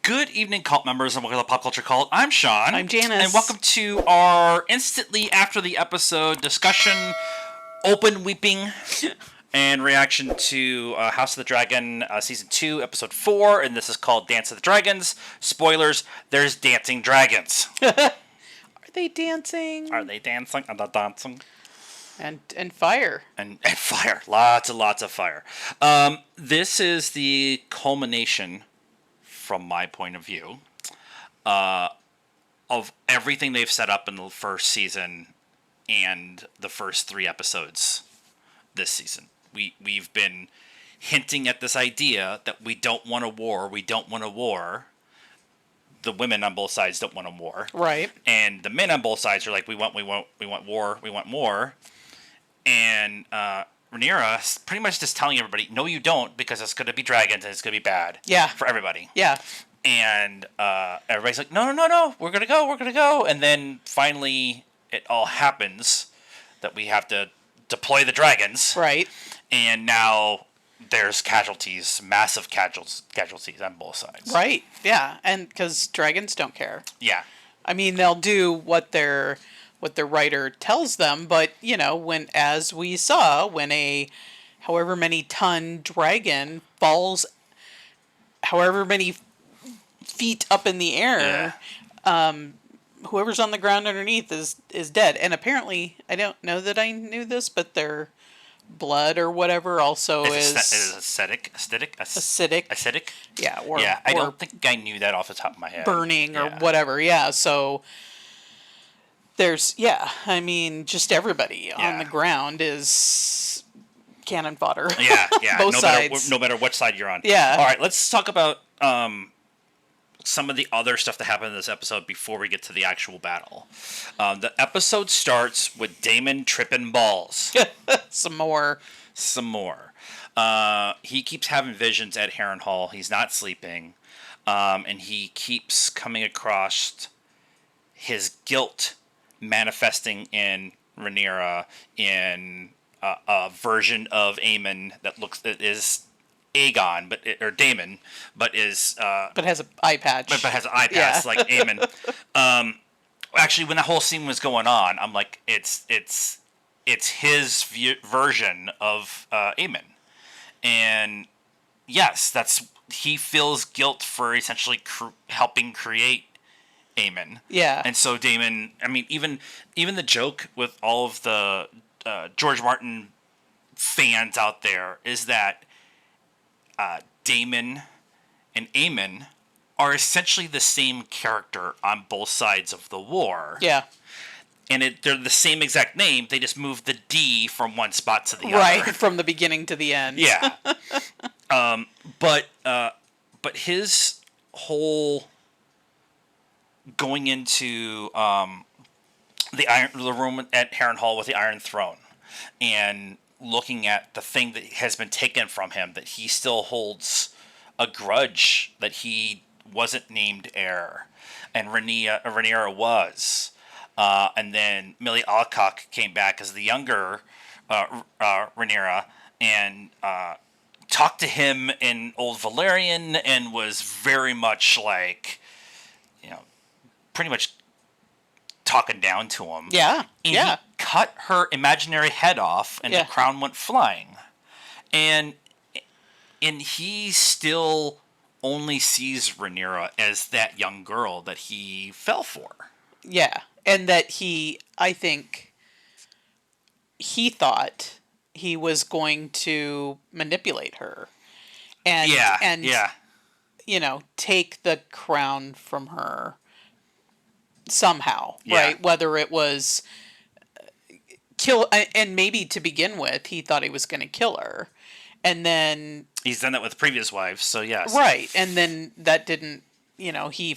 Good evening, cult members, and welcome to Pop Culture Cult. I'm Sean. I'm Janice. And welcome to our instantly after the episode discussion, open weeping, and reaction to House of the Dragon Season 2, Episode 4, and this is called Dance of the Dragons. Spoilers, there's dancing dragons. Are they dancing? Are they dancing? Are they dancing? And fire. And fire. Lots and lots of fire. This is the culmination, from my point of view, of everything they've set up in the first season and the first 3 episodes this season. We've been hinting at this idea that we don't want a war. We don't want a war. The women on both sides don't want a war. Right. And the men on both sides are like, we want war. We want more. And Rhaenyra pretty much just telling everybody, no, you don't, because it's going to be dragons and it's going to be bad. Yeah. For everybody. Yeah. And everybody's like, no, we're going to go. And then finally it all happens that we have to deploy the dragons. Right. And now there's casualties, massive casualties on both sides. Right. Yeah. And because dragons don't care. Yeah. I mean, they'll do what their writer tells them, but, you know, as we saw, when a however many ton dragon falls however many feet up in the air, whoever's on the ground underneath is dead. And apparently, I don't know that I knew this, but their blood or whatever also is acidic. Acidic. Yeah. I don't think I knew that off the top of my head. Burning or whatever. Yeah. So there's, I mean, just everybody on the ground is cannon fodder. Yeah. Both sides. No matter what side you're on. Yeah. All right, let's talk about some of the other stuff that happened in this episode before we get to the actual battle. The episode starts with Daemon tripping balls. Some more. He keeps having visions at Harrenhal. He's not sleeping. And he keeps coming across his guilt manifesting in Rhaenyra in a version of Aemon that is Aegon, or Daemon, but has an eye patch. But has an eye patch like Aemon. Actually, when that whole scene was going on, I'm like, it's his version of Aemon, and yes, he feels guilt for essentially helping create Aemon. Yeah. And so Daemon, I mean, even the joke with all of the George Martin fans out there is that Daemon and Aemon are essentially the same character on both sides of the war. Yeah. And they're the same exact name. They just moved the D from one spot to the other. Right, from the beginning to the end. Yeah. But his whole going into the room at Harrenhal with the Iron Throne and looking at the thing that has been taken from him, that he still holds a grudge that he wasn't named heir, and Rhaenyra was. And then Millie Alcock came back as the younger Rhaenyra and talked to him in Old Valyrian and was very much like, pretty much talking down to him. Yeah. And he cut her imaginary head off and the crown went flying. And he still only sees Rhaenyra as that young girl that he fell for. Yeah. And that I think he thought he was going to manipulate her. And take the crown from her somehow, right? Whether it was kill, and maybe to begin with, he thought he was going to kill her. And then he's done that with previous wives, so yes. Right. And then that didn't, he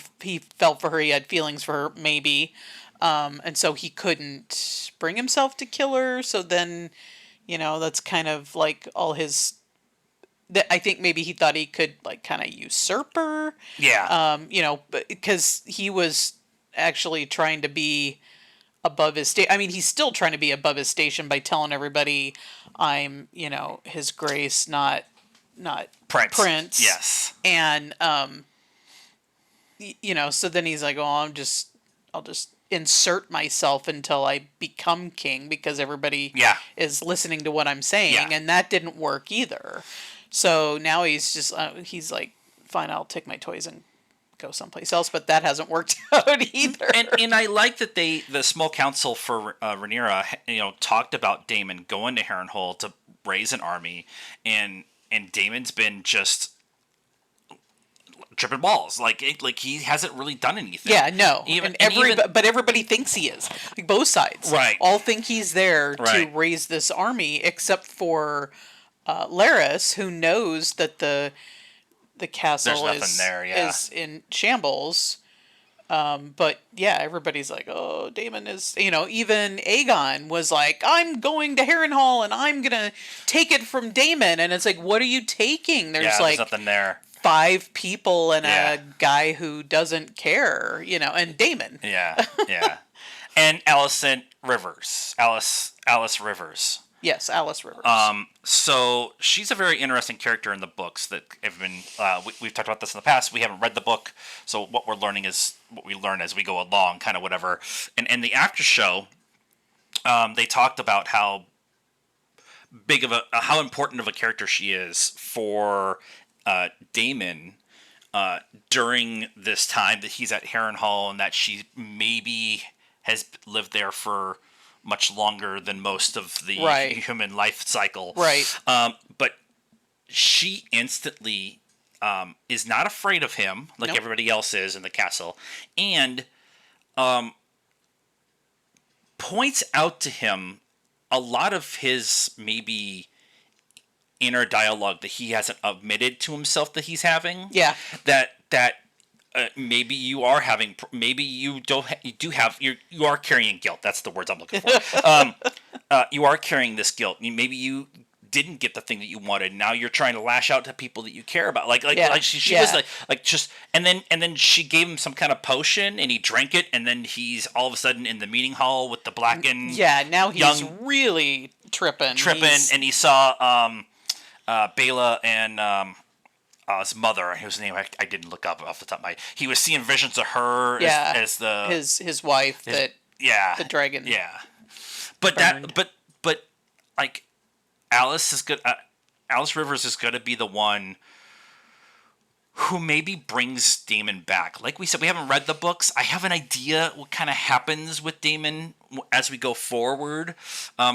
felt for her, he had feelings for her, maybe. And so he couldn't bring himself to kill her. So then, that's kind of like all his, I think maybe he thought he could like kind of usurp her. Yeah. Because he was actually trying to be above his station. I mean, he's still trying to be above his station by telling everybody, I'm, his grace, not Prince. Yes. And So then he's like, "Oh, I'll just insert myself until I become king because everybody Yeah. is listening to what I'm saying," Yeah. and that didn't work either. So now he's like, "Fine, I'll take my toys and go someplace else," but that hasn't worked out either. And I like that the small council for Rhaenyra, talked about Daemon going to Harrenhal to raise an army, and Daemon's been just tripping balls. Like he hasn't really done anything. Yeah, no, Even but everybody thinks he is. Like both sides, Right. all think he's there Right. to raise this army, except for Laris, who knows that the castle There's nothing there, yeah. is in shambles. But yeah, everybody's like, "Oh, Daemon is." Even Aegon was like, "I'm going to Harrenhal and I'm gonna take it from Daemon," and it's like, "What are you taking?" There's yeah, like there's nothing there. 5 people and Yeah. a guy who doesn't care, and Daemon. Yeah, yeah. And Alice Rivers. Yes, Alice Rivers. So she's a very interesting character in the books that have been. We've talked about this in the past. We haven't read the book, so what we're learning is what we learn as we go along, kind of whatever. And in the after show, they talked about how how important of a character she is for Daemon during this time that he's at Harrenhal, and that she maybe has lived there for much longer than most of the Right. human life cycle. Right. But she instantly is not afraid of him like Nope. everybody else is in the castle, and points out to him a lot of his maybe inner dialogue that he hasn't admitted to himself that he's having. Yeah. That maybe you are having, maybe you don't, you do have, you are carrying guilt. That's the words I'm looking for. You are carrying this guilt. Maybe you didn't get the thing that you wanted. Now you're trying to lash out to people that you care about. Like Yeah. she Yeah. was like just, and then she gave him some kind of potion and he drank it, and then he's all of a sudden in the meeting hall with the blackened Yeah, now he's young really tripping. and he saw Bela and his mother, whose name I didn't look up off the top of my. He was seeing visions of her Yeah. as the his wife that yeah the dragon. yeah, but burned. but like Alice is good. Alice Rivers is going to be the one who maybe brings Daemon back. Like we said, we haven't read the books. I have an idea what kind of happens with Daemon as we go forward,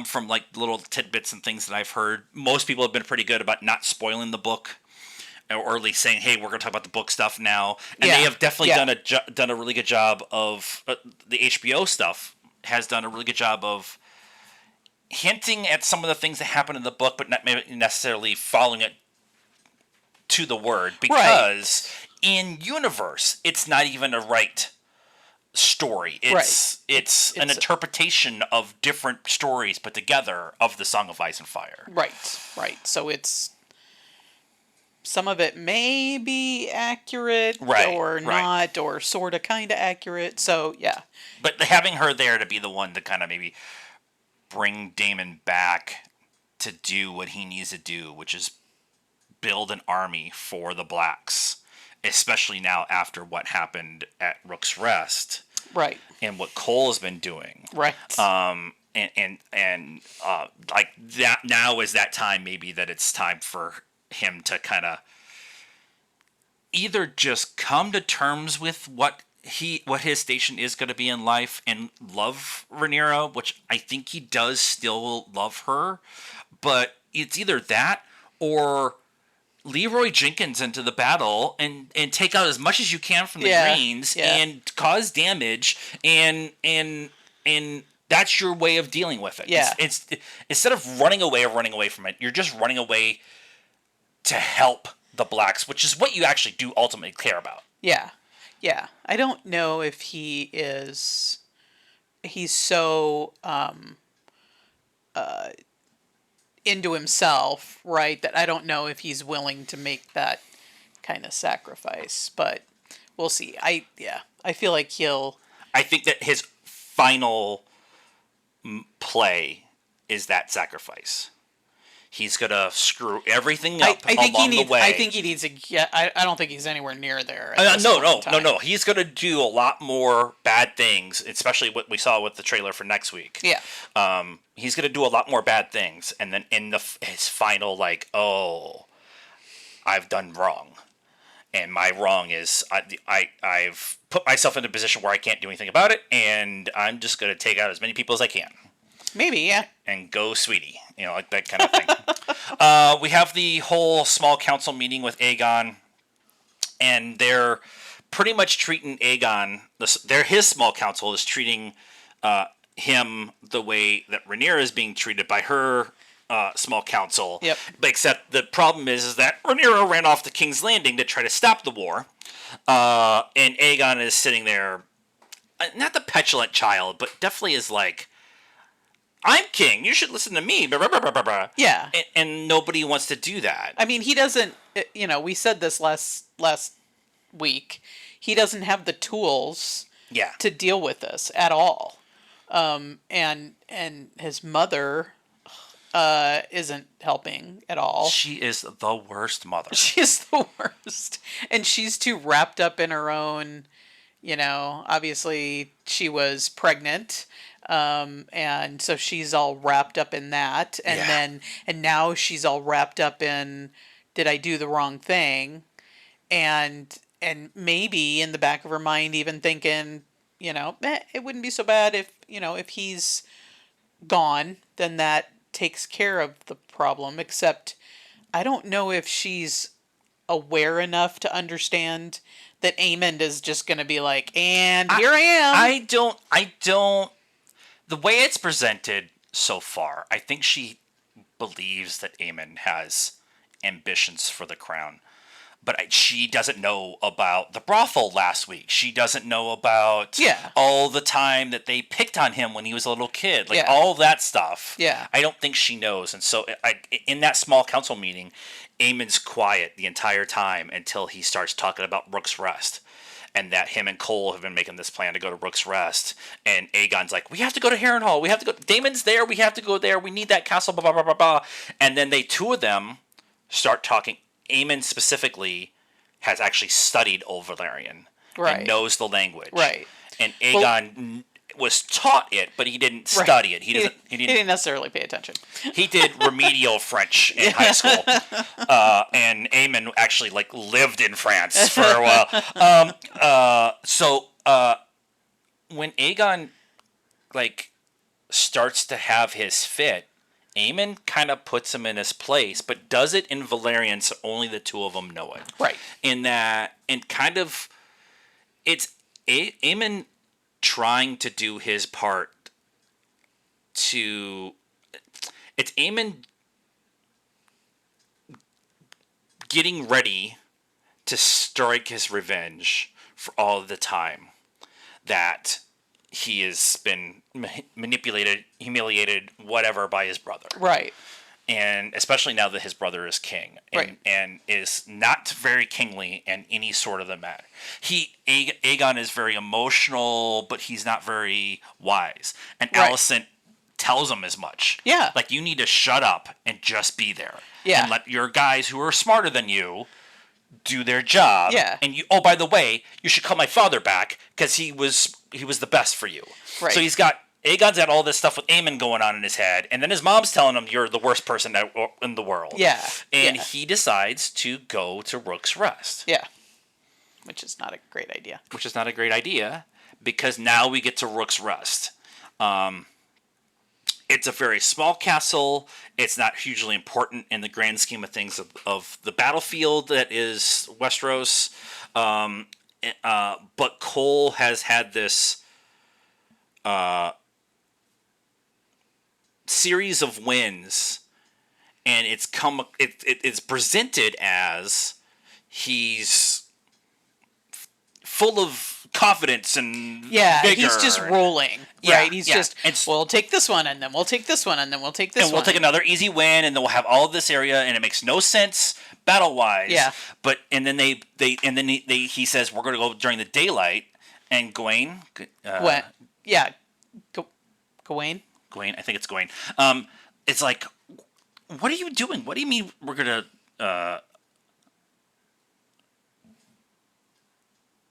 from like little tidbits and things that I've heard. Most people have been pretty good about not spoiling the book, or at least saying, "Hey, we're going to talk about the book stuff now." And Yeah. they have definitely Yeah. done a really good job of the HBO stuff has done a really good job of hinting at some of the things that happen in the book, but not maybe necessarily following it to the word, because in universe it's not even a right story. It's an interpretation of different stories put together of the Song of Ice and Fire. Right. So it's some of it may be accurate or not, or sort of kind of accurate. So yeah. But having her there to be the one to kind of maybe bring Daemon back to do what he needs to do, which is build an army for the Blacks, especially now after what happened at Rook's Rest, Right. and what Cole has been doing. Right. And like that now is that time maybe that it's time for him to kind of either just come to terms with what his station is going to be in life and love Rhaenyra, which I think he does still love her, but it's either that or Leroy Jenkins into the battle and take out as much as you can from the Greens and cause damage, and that's your way of dealing with it. Yeah. It's instead of running away from it, you're just running away to help the Blacks, which is what you actually do ultimately care about. Yeah. Yeah. I don't know if he's so into himself, right, that I don't know if he's willing to make that kind of sacrifice, but we'll see. I feel like I think that his final play is that sacrifice. He's gonna screw everything up I think he along the needs. way. I think he needs to get. I don't think he's anywhere near there. No. He's gonna do a lot more bad things, especially what we saw with the trailer for next week. Yeah. He's gonna do a lot more bad things, and then in his final, like, oh, I've done wrong, and my wrong is I've put myself in a position where I can't do anything about it, and I'm just gonna take out as many people as I can. Maybe, yeah. And go, sweetie. Like that kind of thing. We have the whole small council meeting with Aegon, and they're pretty much treating Aegon. His small council is treating him the way that Rhaenyra is being treated by her small council. Yep. But except the problem is that Rhaenyra ran off the King's Landing to try to stop the war, and Aegon is sitting there, not the petulant child, but definitely is like, I'm king. You should listen to me. Blah, blah, blah, blah, blah. Yeah. And nobody wants to do that. I mean, he doesn't. We said this last week. He doesn't have the tools. Yeah. To deal with this at all. And his mother isn't helping at all. She is the worst mother. She's the worst, and she's too wrapped up in her own. Obviously she was pregnant. And so she's all wrapped up in that, and now she's all wrapped up in, did I do the wrong thing? And maybe in the back of her mind even thinking, it wouldn't be so bad if he's gone, then that takes care of the problem. Except I don't know if she's aware enough to understand that Aemond is just going to be like, and here I am. I don't. The way it's presented so far, I think she believes that Aemond has ambitions for the crown. But she doesn't know about the brothel last week. She doesn't know about all the time that they picked on him when he was a little kid. All that stuff. Yeah. I don't think she knows. And so in that small council meeting, Aemond's quiet the entire time until he starts talking about Rook's Rest. And that him and Cole have been making this plan to go to Rook's Rest. And Aegon's like, we have to go to Harrenhal. We have to go. Daemon's there. We have to go there. We need that castle, blah, blah, blah, blah, blah. And then two of them start talking. Aemond specifically has actually studied Old Valyrian. Right. And knows the language. Right. And Aegon was taught it, but he didn't study it. He didn't necessarily pay attention. He did remedial French in high school, and Aemond actually lived in France for a while. So when Aegon starts to have his fit, Aemond kind of puts him in his place, but does it in Valyrian so only the two of them know it. Right. In that, and kind of, it's Aemond trying to do his part it's Aemond getting ready to strike his revenge for all of the time that he has been manipulated, humiliated, whatever by his brother. Right. And especially now that his brother is king and is not very kingly in any sort of the matter. Aegon is very emotional, but he's not very wise. And Alicent tells him as much. Yeah. You need to shut up and just be there. Yeah. And let your guys who are smarter than you do their job. Yeah. And you, by the way, you should call my father back because he was the best for you. Right. So Aegon's got all this stuff with Aemond going on in his head, and then his mom's telling him you're the worst person in the world. Yeah. And he decides to go to Rook's Rest. Yeah. Which is not a great idea. Because now we get to Rook's Rest. It's a very small castle. It's not hugely important in the grand scheme of things of the battlefield that is Westeros. But Cole has had this series of wins, and it's presented as he's full of confidence and vigor. He's just rolling, right? He's just, we'll take this one, and then we'll take this one, and then we'll take this one. And we'll take another easy win, and then we'll have all of this area, and it makes no sense battle-wise. Yeah. But, and then he says, we're going to go during the daylight, and Gawain... what? Yeah. Gawain? Gawain, I think it's Gawain. It's like, what are you doing? What do you mean we're gonna?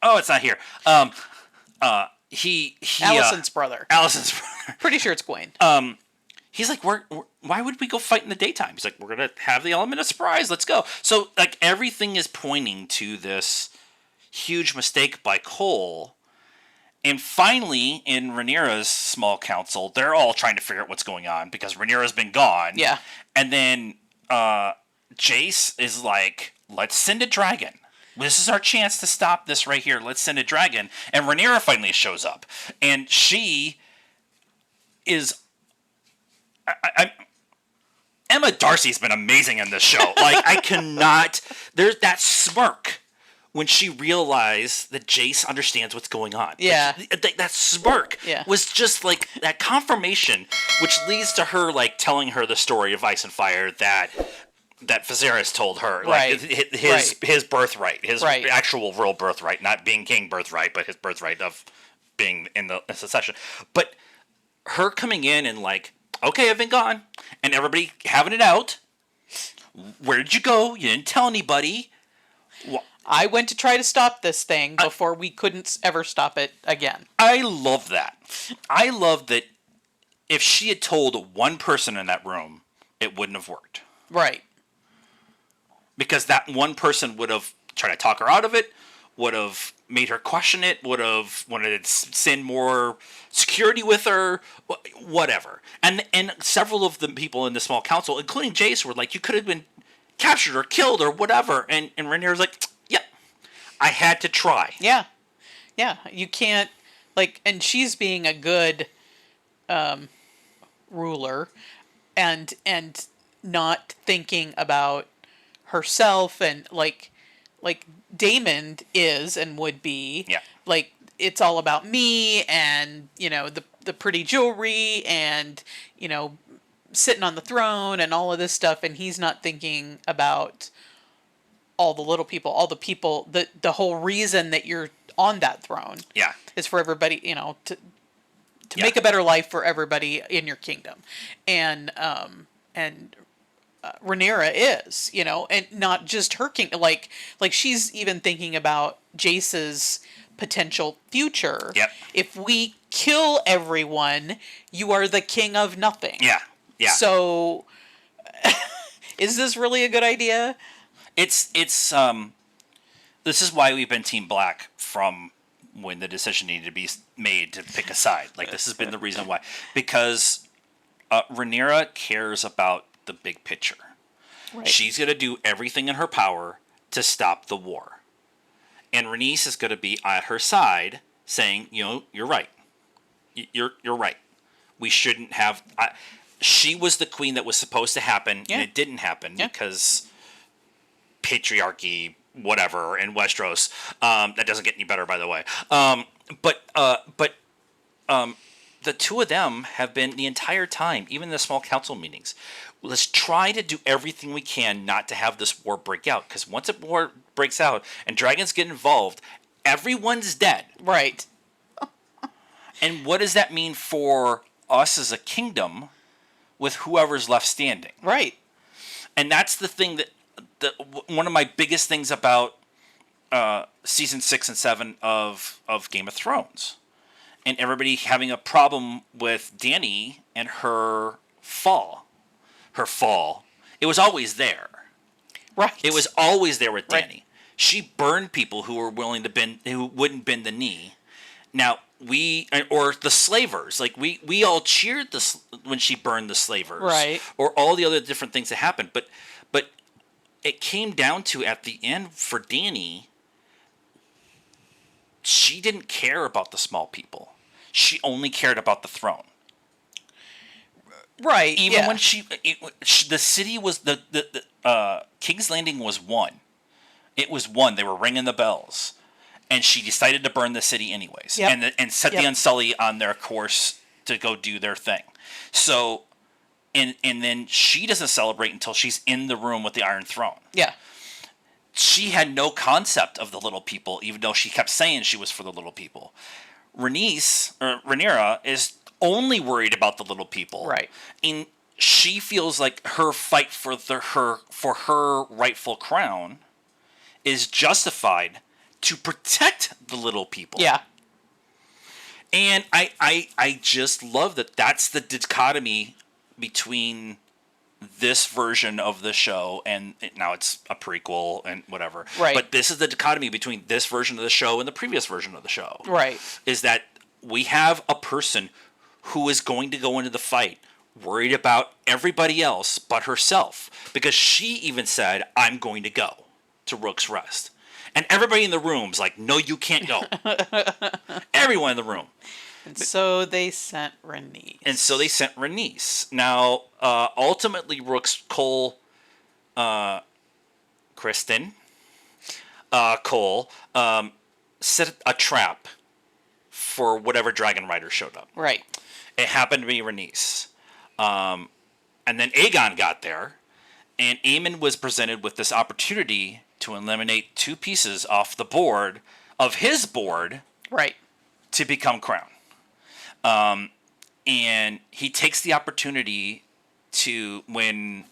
Oh, it's not here. He Allison's brother. Allison's brother. Pretty sure it's Gwaine. He's like, why would we go fight in the daytime? He's like, we're gonna have the element of surprise. Let's go. So like everything is pointing to this huge mistake by Cole. And finally, in Rhaenyra's small council, they're all trying to figure out what's going on because Rhaenyra's been gone. Yeah. And then Jace is like, let's send a dragon. This is our chance to stop this right here. Let's send a dragon. And Rhaenyra finally shows up. And she is... Emma Darcy's been amazing in this show. Like, I cannot... There's that smirk when she realized that Jace understands what's going on. Yeah. Like, that smirk was just like that confirmation, which leads to her like telling her the story of Ice and Fire that Viserys told her. Like his birthright, his actual real birthright, not being king birthright, but his birthright of being in the succession. But her coming in and like, okay, I've been gone, and everybody having it out. Where did you go? You didn't tell anybody. I went to try to stop this thing before we couldn't ever stop it again. I love that. I love that if she had told one person in that room, it wouldn't have worked. Right. Because that one person would have tried to talk her out of it, would have made her question it, would have wanted to send more security with her, whatever. And several of the people in the small council, including Jace, were like, you could have been captured or killed or whatever. And Rhaenyra's like, yep, I had to try. Yeah. Yeah. You can't, like, and she's being a good ruler and not thinking about herself and like Daemon is and would be. Yeah. Like, it's all about me and, you know, the pretty jewelry and, you know, sitting on the throne and all of this stuff, and he's not thinking about all the little people, all the people, the whole reason that you're on that throne. Yeah. Is for everybody, you know, to make a better life for everybody in your kingdom. And Rhaenyra is, you know, and not just her king, like she's even thinking about Jace's potential future. Yep. If we kill everyone, you are the king of nothing. Yeah. Yeah. So, is this really a good idea? It's this is why we've been Team Black from when the decision needed to be made to pick a side. Like, this has been the reason why. Because Rhaenyra cares about the big picture. Right. She's going to do everything in her power to stop the war. And Rhaenys is going to be at her side saying, you know, you're right. You're right. We shouldn't have... she was the queen that was supposed to happen, and it didn't happen because patriarchy, whatever, in Westeros. That doesn't get any better, by the way. But the two of them have been the entire time, even in the small council meetings. Let's try to do everything we can not to have this war break out, because once a war breaks out and dragons get involved, everyone's dead. Right. And what does that mean for us as a kingdom with whoever's left standing? Right. And that's the thing that one of my biggest things about season 6 and 7 of Game of Thrones, and everybody having a problem with Dany and her fall. It was always there. Right. It was always there with Dany. Right. She burned people who were willing to bend, who wouldn't bend the knee. Now, or the slavers, like we all cheered this when she burned the slavers, right? Or all the other different things that happened, but it came down to, at the end, for Dany, she didn't care about the small people. She only cared about the throne. Right. Even when the city was the King's Landing was won. It was won. They were ringing the bells. And she decided to burn the city anyways, and set the Unsullied on their course to go do their thing. So, and then she doesn't celebrate until she's in the room with the Iron Throne. Yeah. She had no concept of the little people, even though she kept saying she was for the little people. Rhaenyra is only worried about the little people. Right. And she feels like her fight for her rightful crown is justified to protect the little people. Yeah. And I just love that that's the dichotomy between this version of the show, and now it's a prequel and whatever. Right. But this is the dichotomy between this version of the show and the previous version of the show. Right. Is that we have a person who is going to go into the fight worried about everybody else but herself, because she even said, I'm going to go to Rook's Rest. And everybody in the room's like, no, you can't go. Everyone in the room. And so they sent Rhaenys. Now, ultimately, Rook's Cole, Kristen, Cole, set a trap for whatever dragon rider showed up. Right. It happened to be Rhaenys. And then Aegon got there, and Aemon was presented with this opportunity to eliminate 2 pieces off the board of his board, right, to become crown. And he takes the opportunity to, when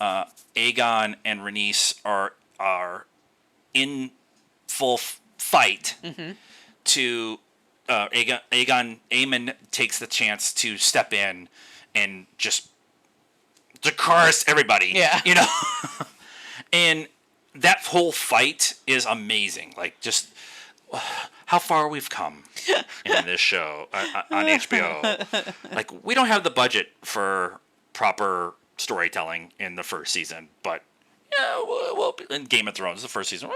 Aegon and Rhaenys are in full fight, to Aemon takes the chance to step in and just to curse everybody. Yeah. You know? And that whole fight is amazing. Like, just how far we've come in this show on HBO. Like, we don't have the budget for proper storytelling in the first season, but yeah, well, in Game of Thrones, the first season,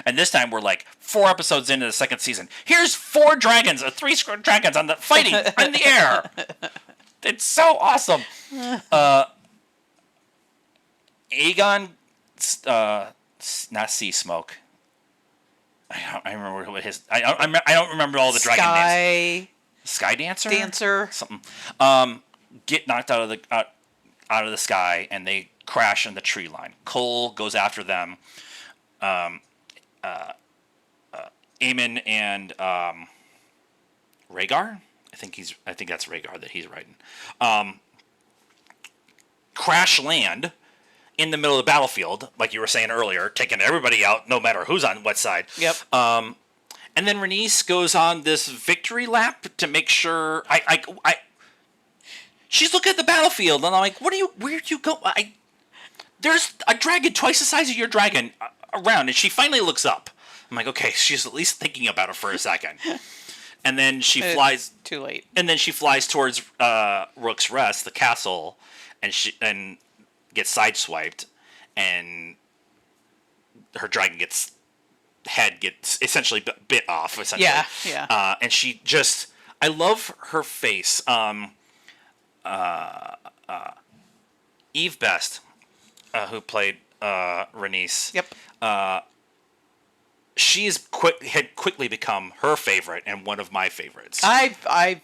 and this time we're like 4 episodes into the second season. Here's 4 dragons, or 3 dragons on the fighting in the air. It's so awesome. Aegon, not Sea Smoke. I don't remember what his. I don't remember all the dragon names. Sky Dancer. Something. Get knocked out of the sky, and they crash in the tree line. Cole goes after them. Aemon and Rhaegar. I think that's Rhaegar that he's riding. Crash land in the middle of the battlefield, like you were saying earlier, taking everybody out, no matter who's on what side. Yep. And then Rhaenys goes on this victory lap to make sure. She's looking at the battlefield, and I'm like, where'd you go? There's a dragon twice the size of your dragon around, and she finally looks up. I'm like, okay, she's at least thinking about it for a second. And then she flies. Too late. And then she flies towards Rook's Rest, the castle, and gets sideswiped, and her dragon head gets essentially bit off. Essentially, yeah. And she just, I love her face. Eve Best, who played Rhaenys. Yep. She had quickly become her favorite and one of my favorites. I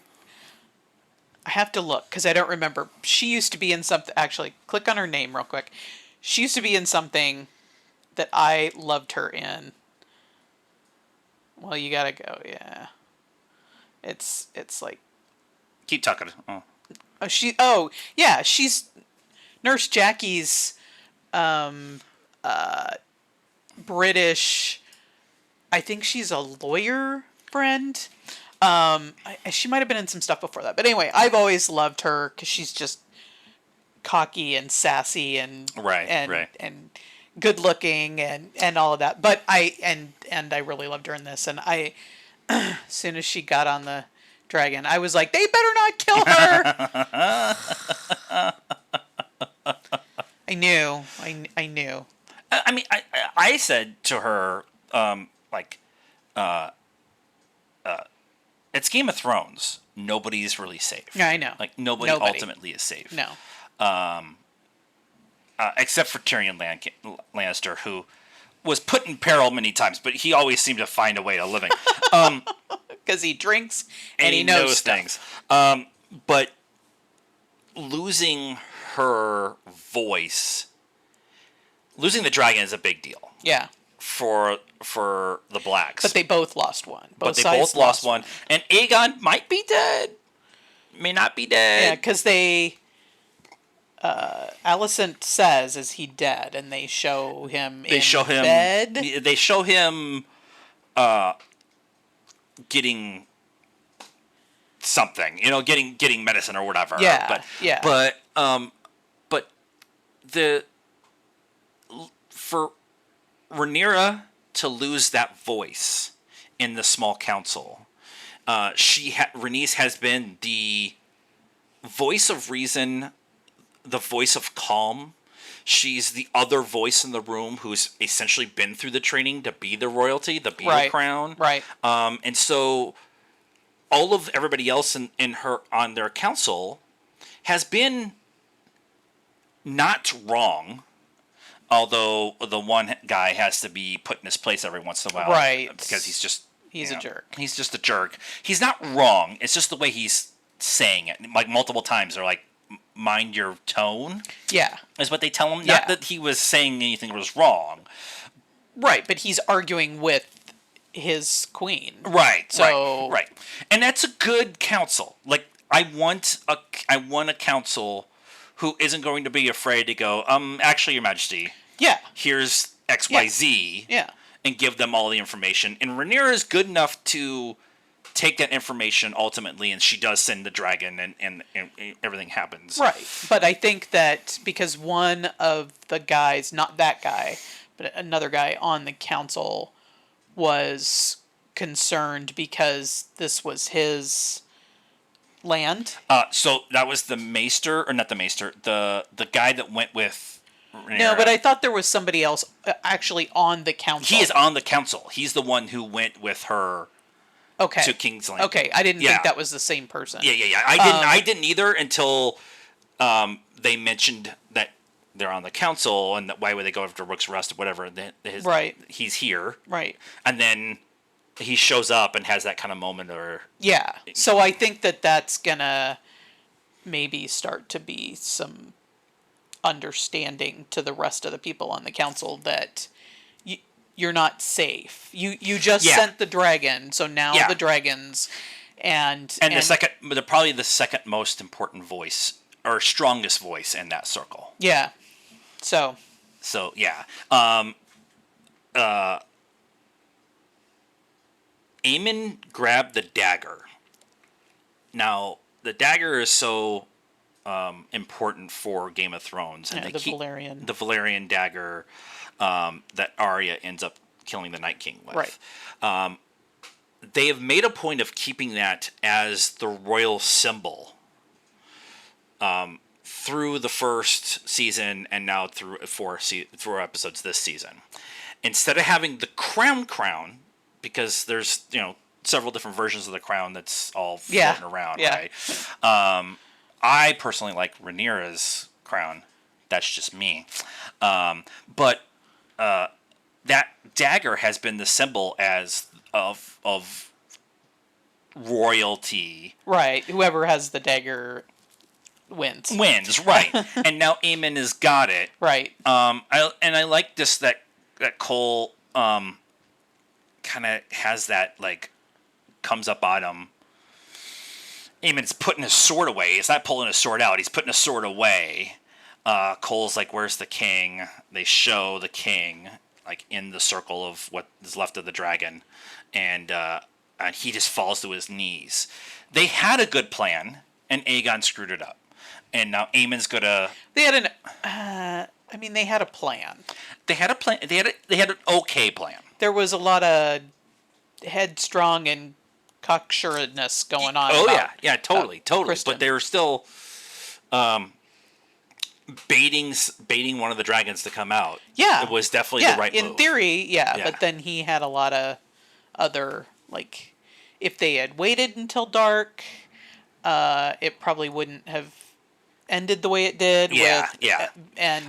have to look because I don't remember. She used to be in something. Actually, click on her name real quick. She used to be in something that I loved her in. Well, you gotta go. Yeah. It's like. Keep talking. Oh. Yeah. She's Nurse Jackie's British. I think she's a lawyer friend. She might have been in some stuff before that, but anyway, I've always loved her because she's just cocky and sassy and right. and good looking and all of that. But I really loved her in this, and as soon as she got on the dragon, I was like, they better not kill her. I knew. I mean, I said to her, it's Game of Thrones. Nobody's really safe. Yeah, I know. Like, nobody ultimately is safe. No. Except for Tyrion Lannister, who was put in peril many times, but he always seemed to find a way to living. Because he drinks and he knows things. But losing her voice, losing the dragon is a big deal. Yeah. For the Blacks. But they both lost one. They both lost one. And Aegon might be dead. May not be dead. Yeah, because they Alicent says, is he dead? And they show him They in show him. bed. They show him getting something, getting medicine or whatever. Yeah, But yeah. but the for Rhaenyra to lose that voice in the small council, Rhaenys has been the voice of reason, the voice of calm. She's the other voice in the room who's essentially been through the training to be the royalty, to be the crown. Right. And so all of everybody else in her on their council has been not wrong, although the one guy has to be put in his place every once in a while, Right. Because he's a jerk. He's just a jerk. He's not wrong. It's just the way he's saying it, like multiple times. They're like, "Mind your tone." Yeah. Is what they tell him. Yeah. Not that he was saying anything was wrong. Right, but he's arguing with his queen. Right. So right. And that's a good council. Like I want a council who isn't going to be afraid to go, actually, Your Majesty, yeah. here's XYZ. Yeah. And give them all the information. And Rhaenyra is good enough to take that information ultimately, and she does send the dragon, and everything happens. Right. But I think that because one of the guys, not that guy, but another guy on the council was concerned because this was his land. So that was the maester, or not the maester, the guy that went with Rhaenyra. No, but I thought there was somebody else actually on the council. He is on the council. He's the one who went with her to King's Landing. Okay, I didn't think that was the same person. Yeah. I didn't either until they mentioned that they're on the council and that why would they go after Rook's Rest or whatever. Right. He's here. Right. And then he shows up and has that kind of moment or... Yeah. So I think that that's gonna maybe start to be some understanding to the rest of the people on the council that you're not safe. You just sent the dragon, so now the dragons and probably the second most important voice or strongest voice in that circle. Yeah. So yeah. Aemon grabbed the dagger. Now the dagger is so important for Game of Thrones, and Valyrian. The Valyrian dagger that Arya ends up killing the Night King with. Right. They have made a point of keeping that as the royal symbol through the first season and now through four episodes this season. Instead of having the crown, because there's several different versions of the crown that's all floating around, right? I personally like Rhaenyra's crown. That's just me. But that dagger has been the symbol of royalty. Right. Whoever has the dagger wins. Right. And now Aemon has got it. Right. I like this that Cole kind of has that comes up on him. Aemon's putting his sword away. He's not pulling his sword out. He's putting his sword away. Cole's like, "Where's the king?" They show the king in the circle of what is left of the dragon, and he just falls to his knees. They had a good plan, and Aegon screwed it up. And now Aemon's gonna. They had they had a plan. They had a plan. They had an okay plan. There was a lot of headstrong and cocksureness going on. Oh yeah, totally. Criston. But they were still baiting one of the dragons to come out. Yeah, it was definitely the right move. In theory, yeah. But then he had a lot of other if they had waited until dark, it probably wouldn't have ended the way it did. Yeah.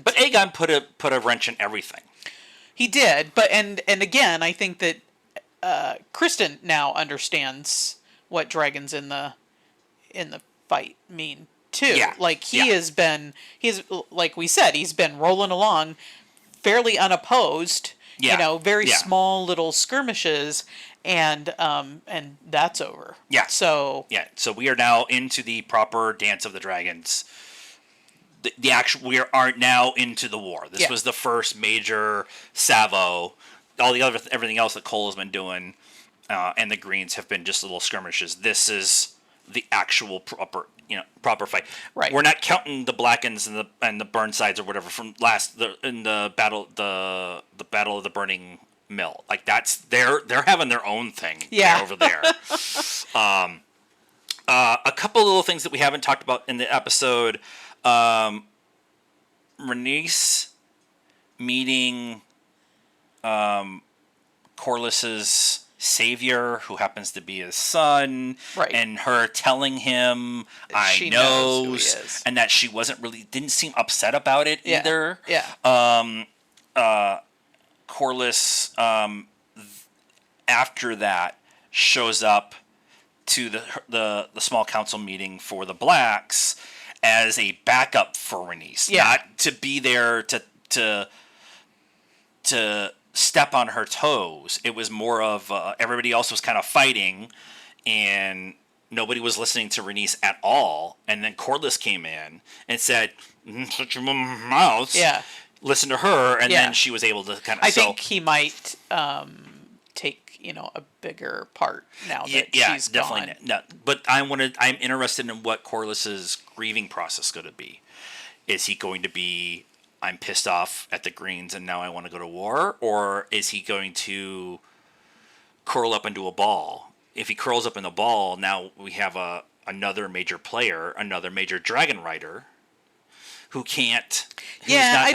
But Aegon put a wrench in everything. He did, but and again, I think that Criston now understands what dragons in the fight mean too. Yeah. He has like we said, he's been rolling along fairly unopposed. Yeah. Very small little skirmishes, and that's over. Yeah. So we are now into the proper Dance of the Dragons. the actual we are now into the war. This Yeah. was the first major salvo. All the other everything else that Cole has been doing, and the Greens have been just little skirmishes. This is the actual proper fight. Right. We're not counting the Blackens and the Burnsides or whatever from in the battle the battle of the Burning Mill. Like that's they're having their own thing over there. A couple little things that we haven't talked about in the episode. Rhaenys meeting Corlys's savior, who happens to be his son, right? And her telling him she knows who he is. And that she didn't seem upset about it either. Yeah. Corlys, after that, shows up to the small council meeting for the Blacks as a backup for Rhaenys, not to be there to step on her toes. It was more of everybody else was kind of fighting, and nobody was listening to Rhaenys at all. And then Corlys came in and said, "Shut your mouth." Yeah. Listen to her, and then she was able to kind of. I think he might take a bigger part now that she's definitely gone. No, but I'm interested in what Corlys's grieving process is going to be. Is he going to be, I'm pissed off at the Greens and now I want to go to war, or is he going to curl up into a ball? If he curls up in a ball, now we have another major player, another major dragon rider, who can't. I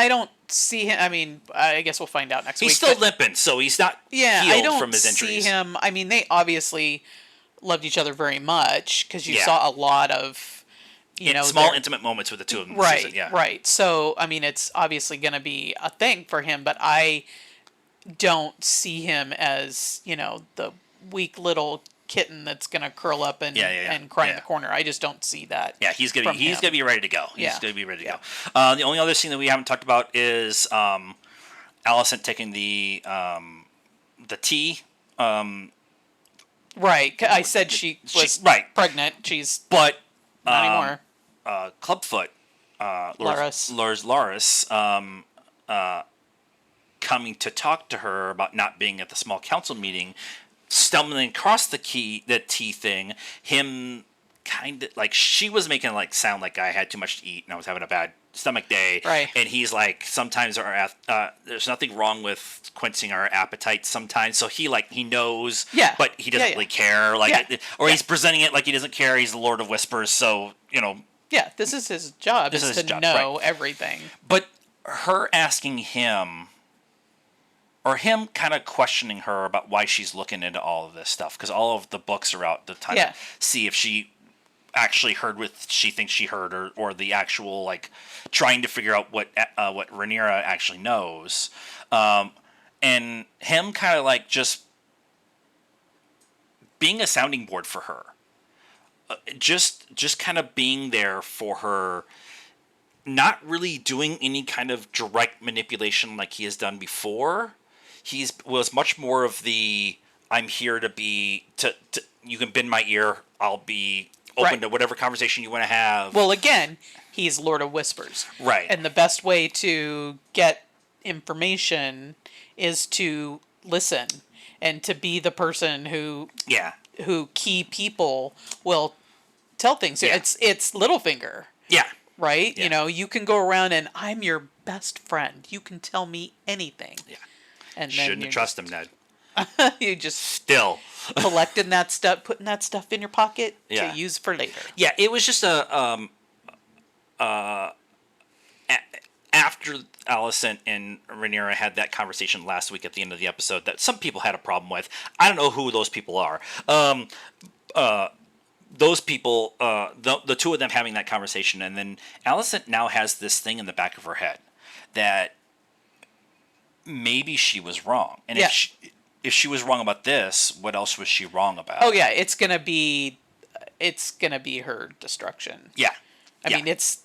don't see him. I mean, I guess we'll find out next week. He's still limping, so he's not healed from his injuries. See him. I mean, they obviously loved each other very much because you saw a lot of, small intimate moments with the two of them. Right, Season, right. So, I mean, it's obviously going to be a thing for him, but I don't see him as, the weak little kitten that's going to curl up and cry in the corner. I just don't see that. Yeah, he's gonna be ready to go. He's gonna be ready to go. The only other scene that we haven't talked about is Alicent taking the tea. Right. I said she was pregnant. She's not anymore. Clubfoot, Loras, coming to talk to her about not being at the small council meeting, stumbling across the tea thing, him kind of like she was making it sound like I had too much to eat and I was having a bad stomach day, right? And he's like, sometimes there's nothing wrong with quenching our appetite sometimes. So he knows, but he doesn't really care, he's presenting it like he doesn't care. He's the Lord of Whispers, so Yeah, this is his job. This is his job, know everything. But her asking him, or him kind of questioning her about why she's looking into all of this stuff, because all of the books are out to see if she actually heard what she thinks she heard, or the actual trying to figure out what Rhaenyra actually knows, and him kind of just being a sounding board for her, just kind of being there for her. Not really doing any kind of direct manipulation like he has done before. Was much more of the, I'm here to you can bend my ear, I'll be open to whatever conversation you want to have. Well, again, he's Lord of Whispers. Right. And the best way to get information is to listen and to be the person who key people will tell things. Yeah. It's Littlefinger. Yeah. Right? Yeah. You can go around and I'm your best friend. You can tell me anything. Yeah. And shouldn't have trusted him, Ned. You just still collecting that stuff, putting that stuff in your pocket to use for later. Yeah, it was just after Alicent and Rhaenyra had that conversation last week at the end of the episode that some people had a problem with. I don't know who those people are. Those people, the two of them having that conversation, and then Alicent now has this thing in the back of her head that maybe she was wrong, and if she was wrong about this, what else was she wrong about? Oh yeah, it's gonna be her destruction. Yeah, I mean it's.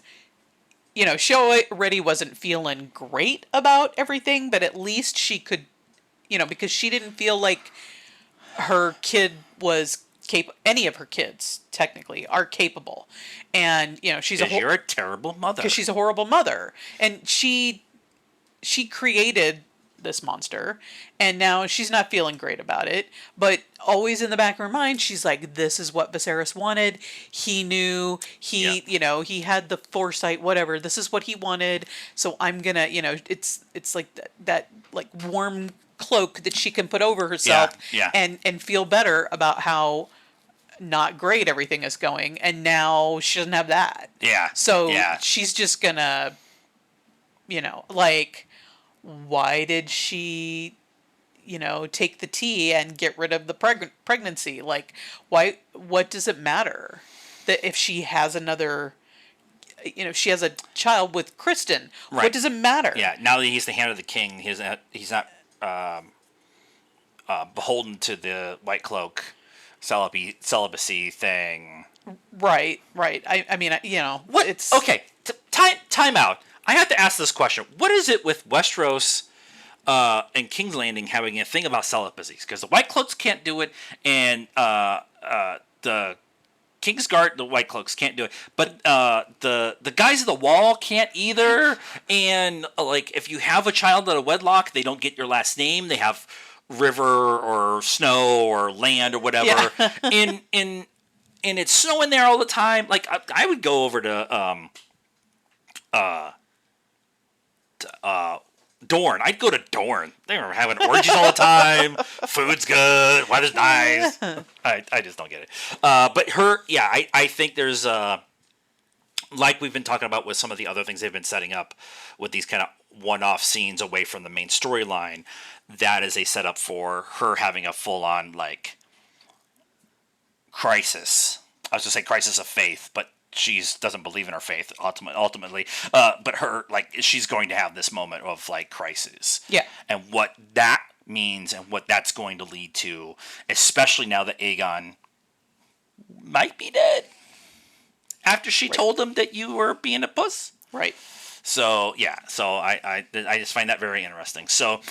She already wasn't feeling great about everything, but at least she could, because she didn't feel like her kid was any of her kids technically are capable, and she's a Because you're a terrible mother. because she's a horrible mother, and she created this monster, and now she's not feeling great about it, but always in the back of her mind she's like, this is what Viserys wanted. He knew, he had the foresight, whatever, this is what he wanted, so I'm gonna, it's like that like warm cloak that she can put over herself, and feel better about how not great everything is going, and now she doesn't have that. So she's just gonna, like, why did she, take the tea and get rid of the pregnancy? Like, why? What does it matter that if she has another, she has a child with Kristen? Right. What does it matter? Yeah. Now that he's the hand of the king, he's not beholden to the White Cloak celibacy thing. Right. I mean, what? It's okay. Time out. I have to ask this question. What is it with Westeros and King's Landing having a thing about celibacy? Because the White Cloaks can't do it, and the Kingsguard, the White Cloaks can't do it. But the guys at the Wall can't either. And like, if you have a child out of wedlock, they don't get your last name. They have river or snow or land or whatever. Yeah. and it's snowing there all the time. Like, I would go over to Dorne. I'd go to Dorne. They were having orgies all the time. Food's good. Weather's nice. I just don't get it. But I think there's like we've been talking about with some of the other things they've been setting up with these kind of one-off scenes away from the main storyline. That is a setup for her having a full-on like crisis. I was going to say crisis of faith, but she doesn't believe in her faith ultimately. But her, like, she's going to have this moment of like crisis. Yeah. And what that means and what that's going to lead to, especially now that Aegon might be dead after she told him that you were being a puss. Right. So yeah. So I just find that very interesting. So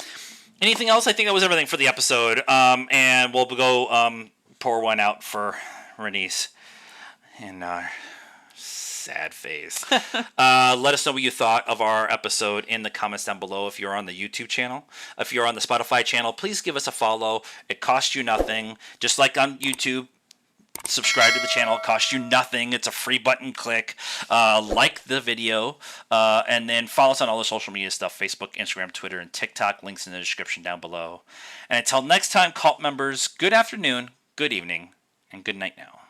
anything else? I think that was everything for the episode. And we'll go pour one out for Rhaenys and sad face. Let us know what you thought of our episode in the comments down below. If you're on the YouTube channel, if you're on the Spotify channel, please give us a follow. It costs you nothing. Just like on YouTube, subscribe to the channel. It costs you nothing. It's a free button click. Like the video, and then follow us on all the social media stuff: Facebook, Instagram, Twitter, and TikTok. Links in the description down below. And until next time, cult members, good afternoon, good evening, and good night now.